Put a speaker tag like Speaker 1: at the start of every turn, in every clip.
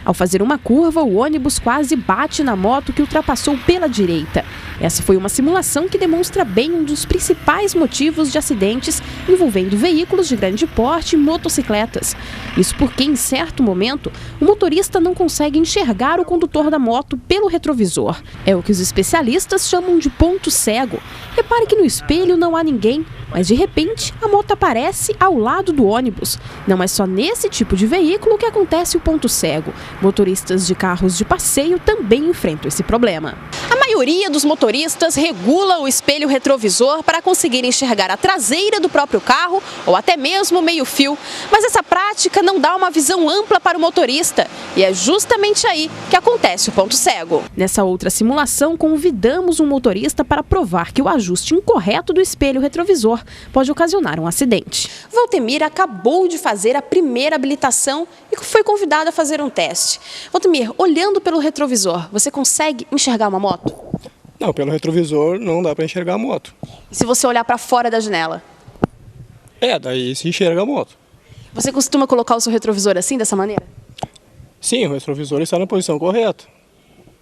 Speaker 1: Ao fazer uma curva, o ônibus quase bate na moto que ultrapassou pela direita. Essa foi uma simulação que demonstra bem um dos principais motivos de acidentes envolvendo veículos de grande porte e motocicletas. Isso porque, em certo momento, o motorista não consegue enxergar o condutor da moto pelo retrovisor. É o que os especialistas chamam de ponto cego. Repare que no espelho não há ninguém, mas de repente a moto aparece ao lado do ônibus. Não é só nesse tipo de veículo que acontece o ponto cego. Motoristas de carros de passeio também enfrentam esse problema. A maioria dos motoristas regula o espelho retrovisor para conseguir enxergar a traseira do próprio carro ou até mesmo o meio-fio. Mas essa prática não dá uma visão ampla para o motorista e é justamente aí que acontece o ponto cego. Nessa outra simulação, convidamos um motorista para provar que o ajuste incorreto do espelho retrovisor pode ocasionar um acidente. Valtemir acabou de fazer a primeira habilitação e foi convidado a fazer um teste. Valtemir, olhando pelo retrovisor, você consegue enxergar uma moto?
Speaker 2: Não, pelo retrovisor não dá para enxergar a moto.
Speaker 1: E se você olhar para fora da janela?
Speaker 2: Daí se enxerga a moto.
Speaker 1: Você costuma colocar o seu retrovisor assim, dessa maneira?
Speaker 2: Sim, o retrovisor está na posição correta.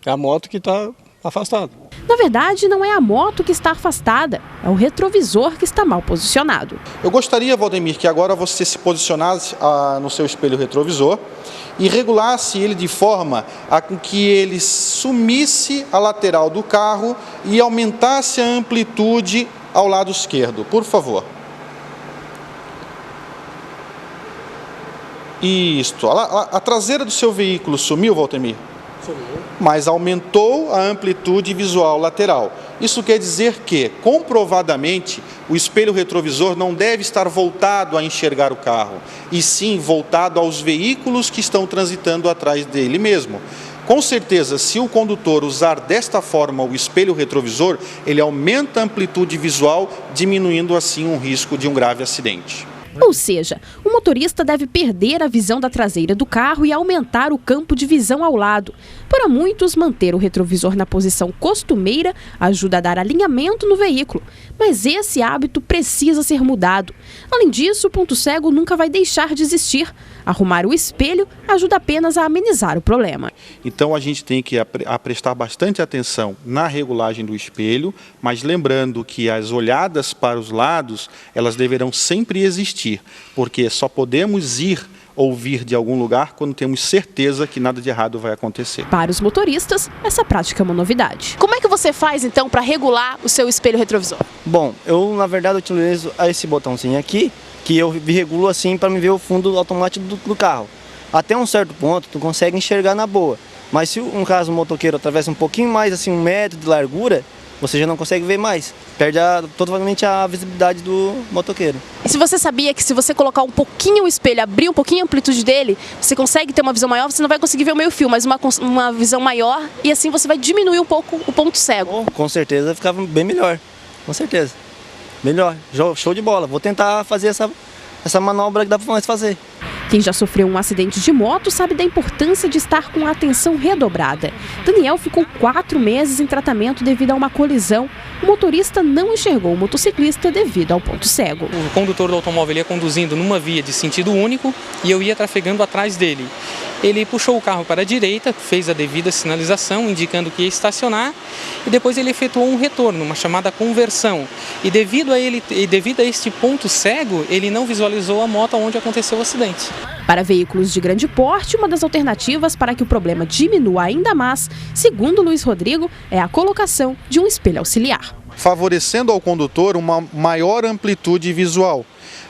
Speaker 2: É a moto que está afastada.
Speaker 1: Na verdade, não é a moto que está afastada, é o retrovisor que está mal posicionado.
Speaker 3: Eu gostaria, Valtemir, que agora você se posicionasse no seu espelho retrovisor e regulasse ele de forma a que ele sumisse a lateral do carro e aumentasse a amplitude ao lado esquerdo, por favor. Isto. A traseira do seu veículo sumiu, Valtemir? Mas aumentou a amplitude visual lateral. Isso quer dizer que, comprovadamente, o espelho retrovisor não deve estar voltado a enxergar o carro, e sim voltado aos veículos que estão transitando atrás dele mesmo. Com certeza, se o condutor usar desta forma o espelho retrovisor, ele aumenta a amplitude visual, diminuindo assim o risco de um grave acidente.
Speaker 1: Ou seja, o motorista deve perder a visão da traseira do carro e aumentar o campo de visão ao lado. Para muitos, manter o retrovisor na posição costumeira ajuda a dar alinhamento no veículo, mas esse hábito precisa ser mudado. Além disso, o ponto cego nunca vai deixar de existir. Arrumar o espelho ajuda apenas a amenizar o problema.
Speaker 3: Então a gente tem que prestar bastante atenção na regulagem do espelho, mas lembrando que as olhadas para os lados, elas deverão sempre existir, porque só podemos ir ou vir de algum lugar quando temos certeza que nada de errado vai acontecer.
Speaker 1: Para os motoristas, essa prática é uma novidade. Como é que você faz então para regular o seu espelho retrovisor?
Speaker 4: Bom, eu na verdade utilizo esse botãozinho aqui, que eu regulo assim para me ver o fundo automático do carro. Até um certo ponto tu consegue enxergar na boa, mas se um caso o motoqueiro atravessa um pouquinho mais, assim 1 metro de largura, você já não consegue ver mais, perde totalmente a visibilidade do motoqueiro.
Speaker 1: E se você sabia que se você colocar um pouquinho o espelho, abrir um pouquinho a amplitude dele, você consegue ter uma visão maior, você não vai conseguir ver o meio fio, mas uma visão maior, e assim você vai diminuir um pouco o ponto cego.
Speaker 4: Com certeza ficava bem melhor, com certeza. Melhor, show de bola. Vou tentar fazer essa manobra que dá para nós fazer.
Speaker 1: Quem já sofreu um acidente de moto sabe da importância de estar com a atenção redobrada. Daniel ficou 4 meses em tratamento devido a uma colisão. O motorista não enxergou o motociclista devido ao ponto cego.
Speaker 5: O condutor do automóvel ia conduzindo numa via de sentido único e eu ia trafegando atrás dele. Ele puxou o carro para a direita, fez a devida sinalização, indicando que ia estacionar, e depois ele efetuou um retorno, uma chamada conversão. E devido a este ponto cego, ele não visualizou a moto onde aconteceu o acidente.
Speaker 1: Para veículos de grande porte, uma das alternativas para que o problema diminua ainda mais, segundo Luiz Rodrigo, é a colocação de um espelho auxiliar,
Speaker 3: favorecendo ao condutor uma maior amplitude visual.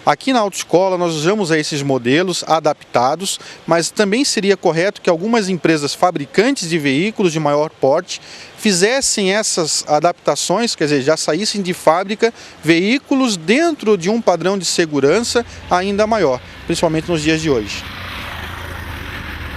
Speaker 3: Aqui na autoescola nós usamos esses modelos adaptados, mas também seria correto que algumas empresas fabricantes de veículos de maior porte fizessem essas adaptações, quer dizer, já saíssem de fábrica veículos dentro de um padrão de segurança ainda maior, principalmente nos dias de hoje.